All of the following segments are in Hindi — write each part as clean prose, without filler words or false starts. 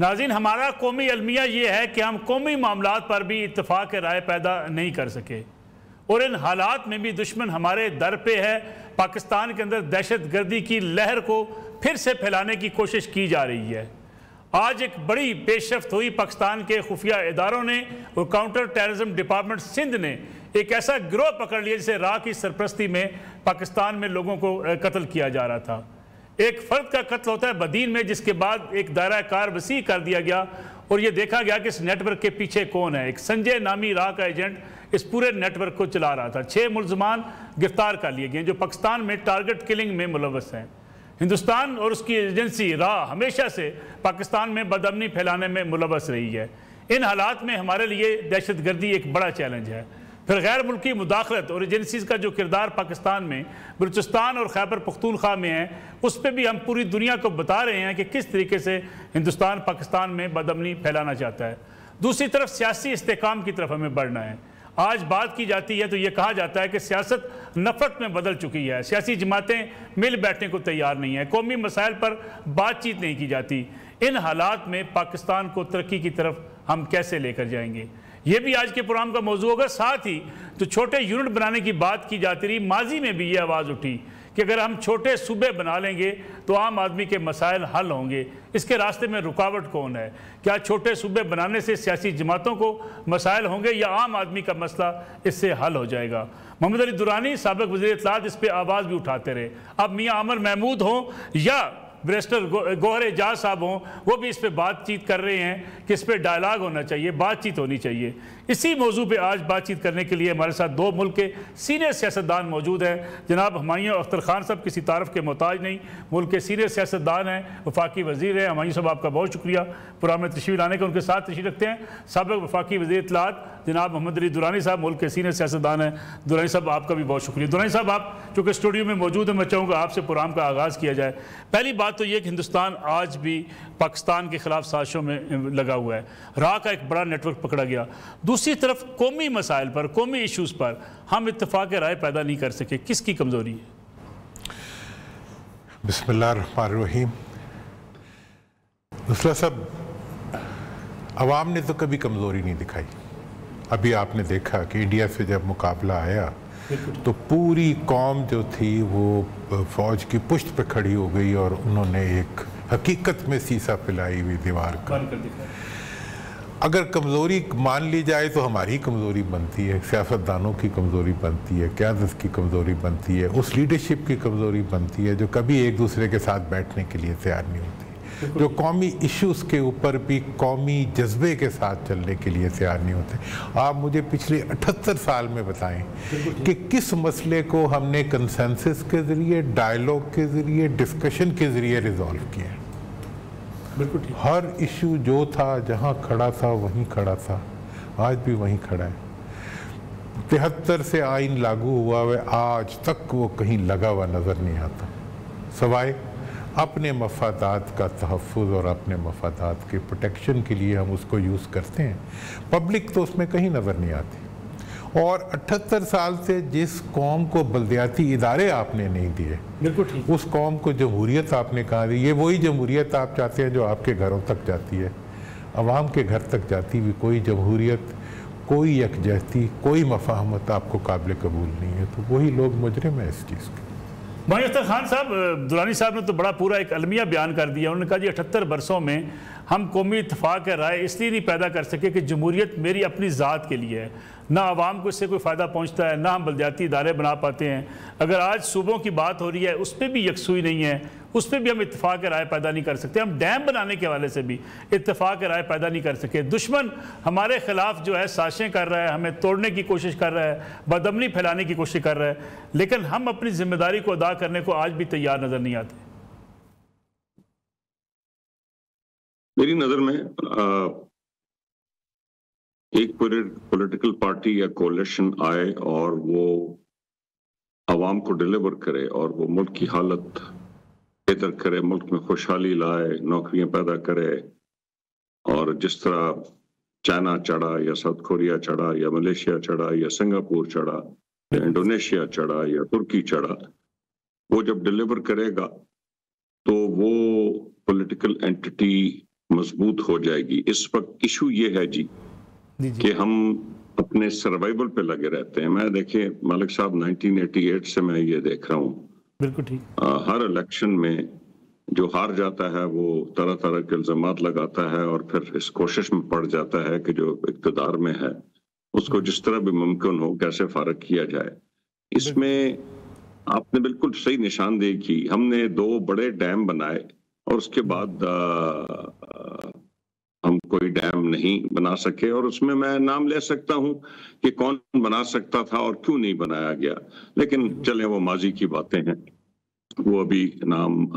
नाज़रीन, हमारा कौमी अलमिया ये है कि हम कौमी मामलात पर भी इत्तफाक राय पैदा नहीं कर सके और इन हालात में भी दुश्मन हमारे दर पे है। पाकिस्तान के अंदर दहशत गर्दी की लहर को फिर से फैलाने की कोशिश की जा रही है। आज एक बड़ी पेशरफ्त हुई। पाकिस्तान के खुफिया इदारों ने और काउंटर टेररिज्म डिपार्टमेंट सिंध ने एक ऐसा गिरोह पकड़ लिया जिसे राह की सरपरस्ती में पाकिस्तान में लोगों को कत्ल किया जा रहा था। एक फ़र्द का कत्ल होता है बदीन में, जिसके बाद एक दायरा कार वसी कर दिया गया और ये देखा गया कि इस नेटवर्क के पीछे कौन है। एक संजय नामी राह का एजेंट इस पूरे नेटवर्क को चला रहा था। 6 मुलजमान गिरफ्तार कर लिए गए जो पाकिस्तान में टारगेट किलिंग में मुलव्वस हैं। हिंदुस्तान और उसकी एजेंसी राह हमेशा से पाकिस्तान में बदअमनी फैलाने में मुलव्वस रही है। इन हालात में हमारे लिए दहशत गर्दी एक बड़ा चैलेंज है। फिर गैर मुल्की मुदाखलत और एजेंसीज़ का जो किरदार पाकिस्तान में, बलूचिस्तान और खैबर पख्तूनख्वा में है, उस पर भी हम पूरी दुनिया को बता रहे हैं कि किस तरीके से हिंदुस्तान पाकिस्तान में बदअमनी फैलाना चाहता है। दूसरी तरफ सियासी इस्तेकाम की तरफ हमें बढ़ना है। आज बात की जाती है तो ये कहा जाता है कि सियासत नफरत में बदल चुकी है। सियासी जमातें मिल बैठने को तैयार नहीं है, कौमी मसाइल पर बातचीत नहीं की जाती। इन हालात में पाकिस्तान को तरक्की की तरफ हम कैसे लेकर जाएंगे, ये भी आज के प्रोग्राम का मौजू होगा। साथ ही तो छोटे यूनिट बनाने की बात की जाती रही, माजी में भी ये आवाज़ उठी कि अगर हम छोटे सूबे बना लेंगे तो आम आदमी के मसाइल हल होंगे। इसके रास्ते में रुकावट कौन है? क्या छोटे सूबे बनाने से सियासी जमातों को मसाइल होंगे या आम आदमी का मसला इससे हल हो जाएगा? मोहम्मद अली दुरानी साबिक वज़ीर इत्तलात इस पर आवाज़ भी उठाते रहे। अब मियाँ अमर महमूद हों या बैरिस्टर गौहर एजाज साहब हों, वो भी इस पर बातचीत कर रहे हैं कि इस पर डायलाग होना चाहिए, बातचीत होनी चाहिए। इसी मौजू पे आज बातचीत करने के लिए हमारे साथ 2 मुल्क के सीनियर सियासतदान मौजूद हैं। जनाब हुमायूं अख्तर खान साहब किसी तारफ़ के मोहताज नहीं, मुल्क के सीनियर सियासतदान हैं, वफाकी वज़ीर हैं। हुमायूं साहब आपका बहुत शुक्रिया प्रोग्राम में तशरीफ़ लाने का। उनके साथ तशरीफ़ रखते हैं साबिक़ वफाकी वज़ीर इत्तलात जनाब मोहम्मद अली दुरानी साहब, मुल्क के सीनियर सियासतदान हैं। दुरानी साहब आपका भी बहुत शुक्रिया। दुरानी साहब आप चूँकि स्टूडियो में मौजूद हैं, मैं चाहूँगा आपसे प्रोग्राम का आगाज़ किया जाए। पहली बात तो ये कि हिंदुस्तान आज भी पाकिस्तान के खिलाफ साजिशों में लगा हुआ है। राह का एक बड़ा नेटवर्क पकड़ा गया। दूसरी तरफ कौमी मसाइल पर, कौमी इशूज़ पर हम इत्तफाक राय पैदा नहीं कर सके। किसकी कमज़ोरी है? बिस्मिल्लाहिर्रहमानिर्रहीम। दूसरा सब अवाम ने तो कभी कमज़ोरी नहीं दिखाई। अभी आपने देखा कि इंडिया से जब मुकाबला आया तो पूरी कौम जो थी वो फौज की पुश्त पे खड़ी हो गई और उन्होंने एक हकीकत में सीसा पिलाई हुई दीवार का। अगर कमज़ोरी मान ली जाए तो हमारी कमज़ोरी बनती है, सियासतदानों की कमज़ोरी बनती है, क़यादत की कमज़ोरी बनती है, उस लीडरशिप की कमज़ोरी बनती है जो कभी एक दूसरे के साथ बैठने के लिए तैयार नहीं होती, जो कौमी इश्यूज़ के ऊपर भी कौमी जज्बे के साथ चलने के लिए तैयार नहीं होते। आप मुझे पिछले 78 साल में बताएं कि किस मसले को हमने कंसेंसस के ज़रिए, डायलॉग के ज़रिए, डिस्कशन के ज़रिए रिजॉल्व किया। हर इशू जो था, जहाँ खड़ा था वहीं खड़ा था, आज भी वहीं खड़ा है। 73 से आइन लागू हुआ है, आज तक वो कहीं लगा हुआ नज़र नहीं आता, सवाए अपने मफादात का तहफ़्फ़ुज़ और अपने मफादात के प्रोटेक्शन के लिए हम उसको यूज़ करते हैं। पब्लिक तो उसमें कहीं नज़र नहीं आती। और 78 साल से जिस कौम को बल्दियाती इदारे आपने नहीं दिए, बिल्कुल ठीक, उस कौम को जमहूरियत आपने कहा दी। ये वही जमहूरियत आप चाहते हैं जो आपके घरों तक जाती है, अवाम के घर तक जाती हुई कोई जमहूरियत, कोई यकजहती, कोई मफाहमत आपको काबिल कबूल नहीं है। तो वही लोग मुजरिम हैं इस चीज़ के। भाई अख्तर खान साहब, दुरानी साहब ने तो बड़ा पूरा एक अलमिया बयान कर दिया। उन्होंने कहा जी 78 बरसों में हम कौमी इत्तफाक राय इसलिए नहीं पैदा कर सके कि जमहूरियत मेरी अपनी ज़ात के लिए है, ना आवाम को इससे कोई फ़ायदा पहुंचता है, ना हम बल्दियाती इदारे बना पाते हैं। अगर आज सूबों की बात हो रही है उस पर भी यकसुई नहीं है, उस पर भी हम इत्तफाक राय पैदा नहीं कर सकते। हम डैम बनाने के हवाले से भी इत्तफाक राय पैदा नहीं कर सके। दुश्मन हमारे ख़िलाफ़ जो है साजिशें कर रहा है, हमें तोड़ने की कोशिश कर रहा है, बदअमनी फैलाने की कोशिश कर रहा है, लेकिन हम अपनी जिम्मेदारी को अदा करने को आज भी तैयार नज़र नहीं आते। मेरी नज़र में एक पॉलिटिकल पार्टी या कोalition आए और वो आवाम को डिलीवर करे और वो मुल्क की हालत बेहतर करे, मुल्क में खुशहाली लाए, नौकरियां पैदा करे, और जिस तरह चाइना चढ़ा या साउथ कोरिया चढ़ा या मलेशिया चढ़ा या सिंगापुर चढ़ा या इंडोनेशिया चढ़ा या तुर्की चढ़ा, वो जब डिलीवर करेगा तो वो पॉलिटिकल एंटिटी मजबूत हो जाएगी। इस वक्त इशू ये है जी कि हम अपने सर्वाइवल पे लगे रहते हैं। मैं देखिए मलिक साहब 1988 से मैं ये देख रहा हूँ, बिल्कुल ठीक, हर इलेक्शन में जो हार जाता है वो तरह तरह के इल्जामात लगाता है और फिर इस कोशिश में पड़ जाता है कि जो इक़्तिदार में है उसको जिस तरह भी मुमकिन हो कैसे फारग किया जाए। इसमें आपने बिल्कुल सही निशानदेही की। हमने 2 बड़े डैम बनाए और उसके बाद हम कोई डैम नहीं बना सके, और उसमें मैं नाम ले सकता हूं कि कौन बना सकता था और क्यों नहीं बनाया गया, लेकिन चले वो माजी की बातें हैं, वो अभी नाम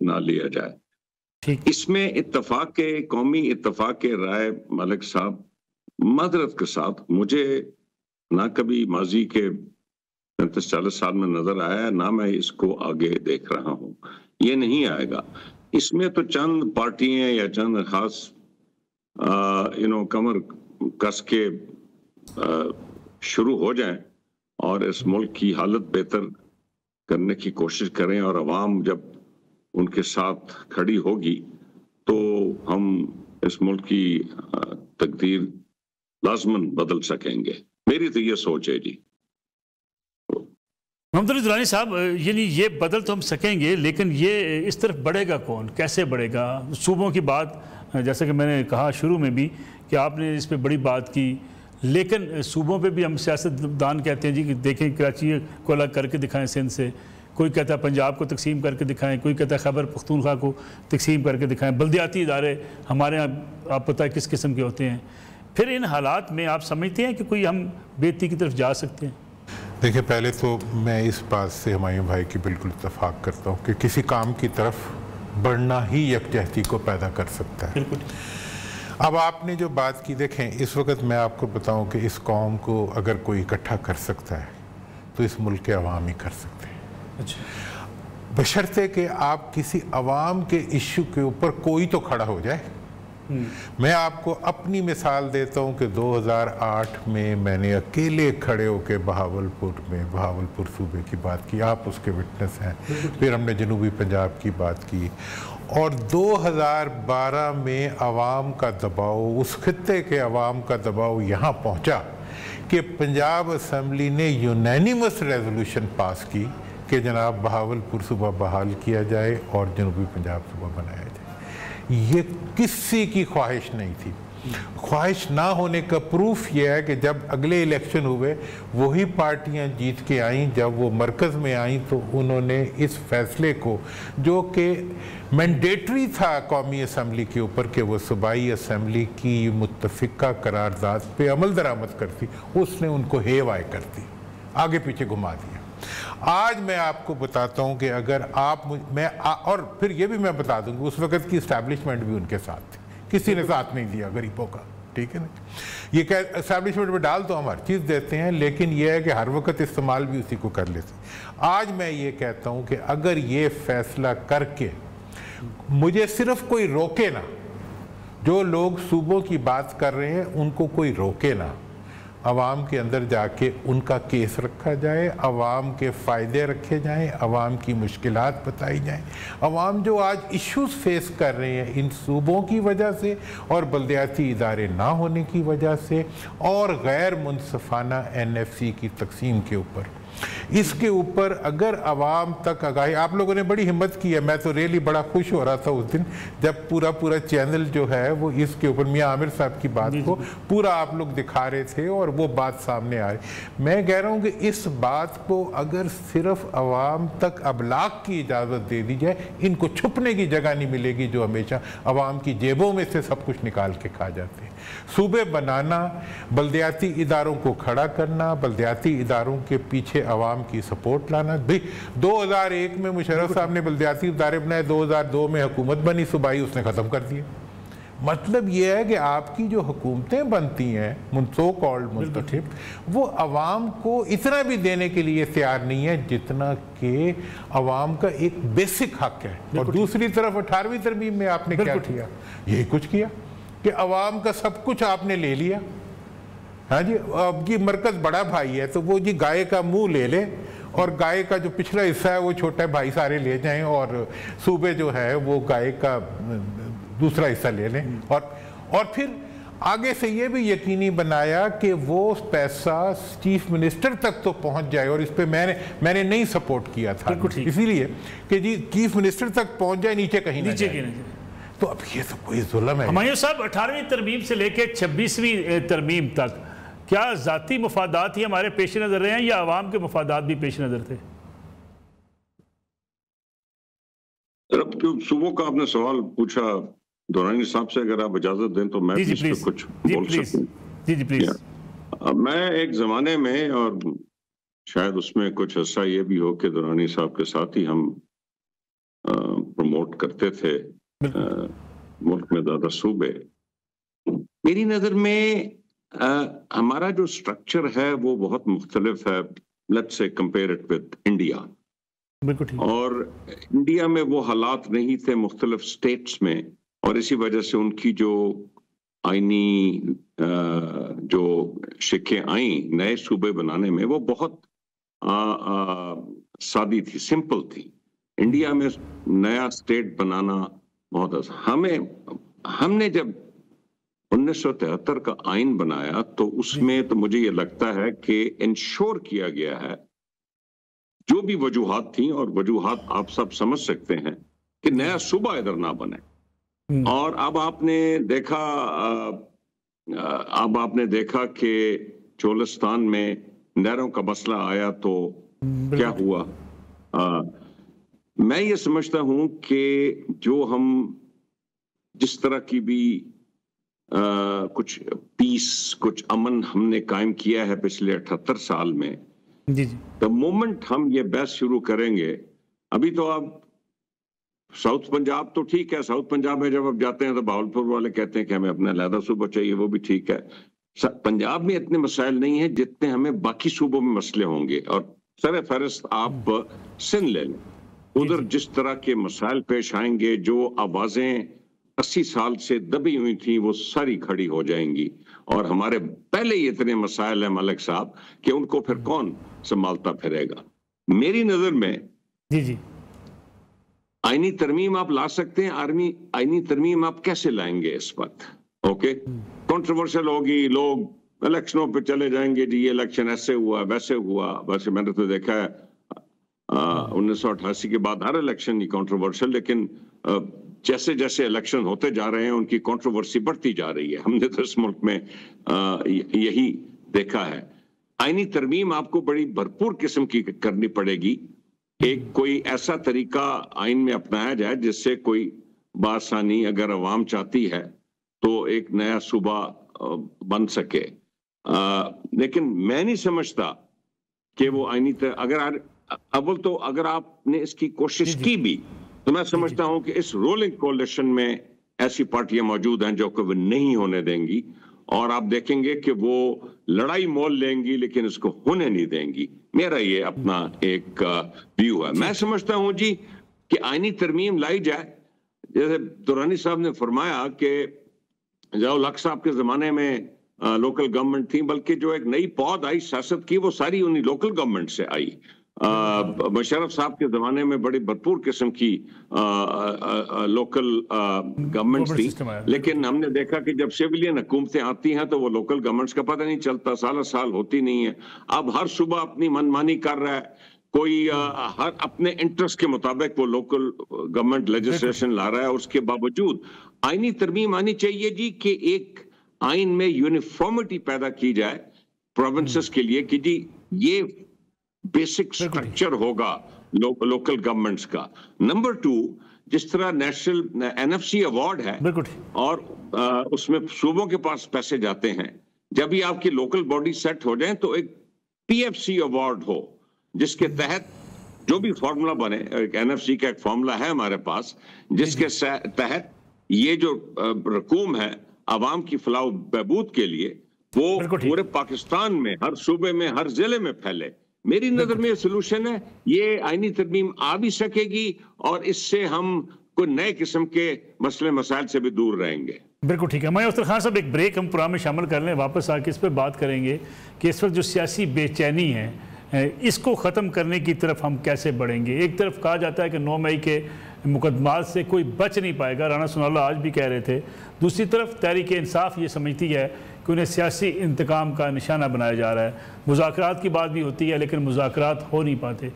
ना लिया जाए। इसमें इत्तफाक के कौमी इत्तफाक के राय मलिक साहब, मादरत के साथ मुझे ना कभी माजी के 35-40 साल में नजर आया, ना मैं इसको आगे देख रहा हूं, ये नहीं आएगा। इसमें तो चंद पार्टियां या चंद खास कमर कस के शुरू हो जाएं और इस मुल्क की हालत बेहतर करने की कोशिश करें, और अवाम जब उनके साथ खड़ी होगी तो हम इस मुल्क की तकदीर लाजमन बदल सकेंगे। मेरी तो ये सोच है जी। मोहम्मद अली दुरानी साहब, यानी ये बदल तो हम सकेंगे, लेकिन ये इस तरफ बढ़ेगा कौन, कैसे बढ़ेगा? सूबों की बात, जैसा कि मैंने कहा शुरू में भी कि आपने इस पर बड़ी बात की, लेकिन सूबों पे भी हम सियासतदान कहते हैं जी कि देखें कराची को अलग करके दिखाएं सिंध से, कोई कहता है पंजाब को तकसीम करके दिखाएं, कोई कहता है खैबर पख्तूनख्वा को तकसीम करके दिखाएं। बल्दियाती इदारे हमारे यहाँ आप पता है किस किस्म के होते हैं। फिर इन हालात में आप समझते हैं कि कोई हम बेहतरी की तरफ जा सकते हैं? देखिए, पहले तो मैं इस बात से हुमायूं भाई की बिल्कुल इत्तेफाक करता हूँ कि किसी काम की तरफ बढ़ना ही यकजहती को पैदा कर सकता है। बिल्कुल। अब आपने जो बात की, देखें इस वक्त मैं आपको बताऊं कि इस कौम को अगर कोई इकट्ठा कर सकता है तो इस मुल्क के अवाम ही कर सकते हैं। अच्छा। बशर्ते कि आप किसी अवाम के इश्यू के ऊपर कोई तो खड़ा हो जाए। मैं आपको अपनी मिसाल देता हूं कि 2008 में मैंने अकेले खड़े होकर बहावलपुर सूबे की बात की, आप उसके विटनेस हैं। फिर हमने जनूबी पंजाब की बात की, और 2012 में अवाम का दबाव, उस खित्ते के अवाम का दबाव यहाँ पहुँचा कि पंजाब असम्बली ने यूनैनिमस रेजोल्यूशन पास की कि जनाब बहावलपुर सूबा बहाल किया जाए और जनूबी पंजाब सूबा बनाया जाए। ये किसी की ख्वाहिश नहीं थी। ख्वाहिश ना होने का प्रूफ ये है कि जब अगले इलेक्शन हुए वही पार्टियां जीत के आईं, जब वो मरकज़ में आईं तो उन्होंने इस फैसले को, जो कि मैंडेटरी था कौमी असम्बली के ऊपर कि वो सूबाई असम्बली की मुत्तफ़िका करारदाद पे अमल दरामद करती, उसने उनको हेवाए कर दी, आगे पीछे घुमा दिया। आज मैं आपको बताता हूं कि अगर आप और फिर ये भी मैं बता दूंगा उस वक्त की इस्टेब्लिशमेंट भी उनके साथ थी, किसी ने साथ नहीं दिया गरीबों का, ठीक है ना। ये क्या इस्टेब्लिशमेंट में डाल तो हम हर चीज़ देते हैं, लेकिन यह है कि हर वक्त इस्तेमाल भी उसी को कर लेते। आज मैं ये कहता हूं कि अगर ये फैसला करके मुझे सिर्फ कोई रोके ना, जो लोग सूबों की बात कर रहे हैं उनको कोई रोके ना, अवाम के अंदर जाके उनका केस रखा जाए, अवाम के फ़ायदे रखे जाएं, अवाम की मुश्किलात बताई जाएं। अवाम जो आज इश्यूज़ फेस कर रहे हैं इन सूबों की वजह से और बल्दियाती इदारे ना होने की वजह से और गैर मुनसफ़ाना NFC की तकसीम के ऊपर, इसके ऊपर अगर अवाम तक आगाही, आप लोगों ने बड़ी हिम्मत की है। मैं तो रियली बड़ा खुश हो रहा था उस दिन जब पूरा चैनल जो है वो इसके ऊपर मियां आमिर साहब की बात को पूरा आप लोग दिखा रहे थे और वो बात सामने आ रही। मैं कह रहा हूँ कि इस बात को अगर सिर्फ अवाम तक अबलाग की इजाज़त दे दी जाए, इनको छुपने की जगह नहीं मिलेगी जो हमेशा अवाम की जेबों में से सब कुछ निकाल के खा जाते हैं। सूबे बनाना, बल्दियाती इदारों को खड़ा करना, बल्दियाती इदारों के पीछे अवाम की सपोर्ट लाना। भाई 2001 में मुशर्रफ साहब ने बल्दियाती इदारे बनाए, 2002 में हुकूमत बनी सूबाई, उसने ख़त्म कर दिया। मतलब ये है कि आपकी जो हुकूमतें बनती हैं सो कॉल्ड मुस्तक़िब, वो अवाम को इतना भी देने के लिए तैयार नहीं है जितना कि अवाम का एक बेसिक हक है। और दूसरी तरफ 18वीं तरमीम में आपने क्या किया? यही कुछ किया कि अवाम का सब कुछ आपने ले लिया। हाँ जी, अब जी मरकज़ बड़ा भाई है तो वो जी गाय का मुंह ले ले और गाय का जो पिछला हिस्सा है वो छोटा भाई सारे ले जाएं और सूबे जो है वो गाय का दूसरा हिस्सा ले लें, और फिर आगे से ये भी यकीनी बनाया कि वो पैसा चीफ मिनिस्टर तक तो पहुंच जाए, और इस पे मैंने नहीं सपोर्ट किया था, इसीलिए कि जी चीफ मिनिस्टर तक पहुंच जाए, नीचे कहीं ना जाए। तो अब ये तो कोई जुल्म है। हमायूं साहब, 18वीं तरमीम से लेके 26वीं तरमीम तक क्या जाती मफादात ही हमारे पेश नजर रहे हैं या अवाम के मफादात भी पेश नजर थे? सुबह का आपने सवाल पूछा दुरानी साहब से, अगर आप इजाजत दें तो मैं भी इस पे कुछ बोल सकूं। जी प्लीज। मैं एक जमाने में, और शायद उसमें कुछ ऐसा ये भी हो कि दुरानी साहब के साथ ही हम प्रमोट करते थे मुल्क में ज्यादा सूबे। मेरी नजर में हमारा जो स्ट्रक्चर है वो बहुत मुख्तलिफ है, let's say compare it with India. और इंडिया में वो हालात नहीं थे मुख्तलिफ स्टेट्स में, और इसी वजह से उनकी जो आईनी जो शिकें आई नए सूबे बनाने में वो बहुत सादी थी, सिंपल थी। इंडिया में नया स्टेट बनाना बहुत हमने जब 1973 का आइन बनाया तो उसमें तो मुझे ये लगता है कि इंश्योर किया गया है, जो भी वजूहात थी, और वजूहात आप सब समझ सकते हैं, कि नया सूबा इधर ना बने। और अब आपने देखा कि चोलिस्तान में नहरों का मसला आया तो क्या हुआ। मैं ये समझता हूं कि जो हम जिस तरह की भी कुछ पीस, कुछ अमन हमने कायम किया है पिछले 78 साल में, द मोमेंट हम ये बहस शुरू करेंगे, अभी तो आप साउथ पंजाब तो ठीक है, साउथ पंजाब में जब आप जाते हैं तो बहावलपुर वाले कहते हैं कि हमें अपना अलहदा सूबा चाहिए, वो भी ठीक है। पंजाब में इतने मसाइल नहीं है जितने हमें बाकी सूबों में मसले होंगे। और सर फहरिस्त आप सिंध ले लें, उधर जिस तरह के मसाइल पेश आएंगे, जो आवाजें 80 साल से दबी हुई थी वो सारी खड़ी हो जाएंगी। और हमारे पहले ही इतने मसाइल हैं मलिक साहब कि उनको फिर कौन संभालता फिरेगा। मेरी नजर में जी आईनी तरमीम आप ला सकते हैं, आईनी तरमीम आप कैसे लाएंगे इस वक्त? ओके, कंट्रोवर्शियल होगी, लोग इलेक्शनों पे चले जाएंगे, जी ये इलेक्शन ऐसे हुआ वैसे हुआ। वैसे मैंने तो देखा है 1988 के बाद हर इलेक्शन ही कंट्रोवर्शियल, लेकिन जैसे जैसे इलेक्शन होते जा रहे हैं उनकी कंट्रोवर्सी बढ़ती जा रही है। हमने तो इस मुल्क में यही देखा है। आईनी तरमीम आपको बड़ी भरपूर किस्म की करनी पड़ेगी। एक कोई ऐसा तरीका आइन में अपनाया जाए जिससे कोई बासानी, अगर अवाम चाहती है तो एक नया सूबा बन सके। लेकिन मैं नहीं समझता कि वो आईनी अगर आपने इसकी कोशिश की भी तो मैं समझता हूं कि इस रोलिंग कोalition में ऐसी पार्टियां मौजूद हैं जो कभी नहीं होने देंगी, और आप देखेंगे कि वो लड़ाई मोल लेंगी लेकिन इसको होने नहीं देंगी। मेरा ये अपना एक व्यू है। मैं समझता हूं जी कि आईनी तरमीम लाई जाए, जैसे दुरानी साहब ने फरमाया कि जब लक साहब के जमाने में लोकल गवर्नमेंट थी, बल्कि जो एक नई पौध आई सियासत की वो सारी उन्हीं लोकल गवर्नमेंट से आई। मुशर्रफ साहब के जमाने में बड़ी भरपूर किस्म की लोकल गवर्नमेंट थी, लेकिन हमने देखा कि जब सिविलियन हुकूमतें आती हैं तो वो लोकल गवर्नमेंट्स का पता नहीं चलता, साल साल होती नहीं है। अब हर सुबह अपनी मनमानी कर रहा है, कोई हर अपने इंटरेस्ट के मुताबिक वो लोकल गवर्नमेंट लेजिस्लेशन ला रहा है। उसके बावजूद आईनी तरमीम आनी चाहिए जी कि एक आइन में यूनिफॉर्मिटी पैदा की जाए प्रोविंसेस के लिए, कि जी ये बेसिक स्ट्रक्चर होगा लोकल गवर्नमेंट्स का। नंबर 2, जिस तरह नेशनल एनएफसी अवार्ड है और उसमें सूबों के पास पैसे जाते हैं, जब भी आपकी लोकल बॉडी सेट हो जाए तो एक पीएफसी अवार्ड हो जिसके तहत जो भी फॉर्मूला बने, एक एनएफसी का एक फॉर्मूला है हमारे पास, जिसके तहत ये जो रकूम है आवाम की फलाह बहबूद के लिए वो पूरे पाकिस्तान में हर सूबे में हर जिले में फैले। मेरी नजर में सोल्यूशन है, ये आईनी तरमीम आ भी सकेगी और इससे हम कोई नए किस्म के मसले मसाइल से भी दूर रहेंगे। बिल्कुल ठीक है। मैं उस्ताद खान साहब एक ब्रेक हम प्रोग्राम में शामिल कर लें, वापस आके इस पर बात करेंगे कि इस वक्त जो सियासी बेचैनी है इसको ख़त्म करने की तरफ हम कैसे बढ़ेंगे। एक तरफ कहा जाता है कि 9 मई के मुकदमात से कोई बच नहीं पाएगा। राना सनाउल्लाह आज भी कह रहे थे। दूसरी तरफ तहरीक इंसाफ ये समझती है कि उन्हें सियासी इंतकाम का निशाना बनाया जा रहा है। मुज़ाकरात की बात भी होती है लेकिन मुज़ाकरात हो नहीं पाते।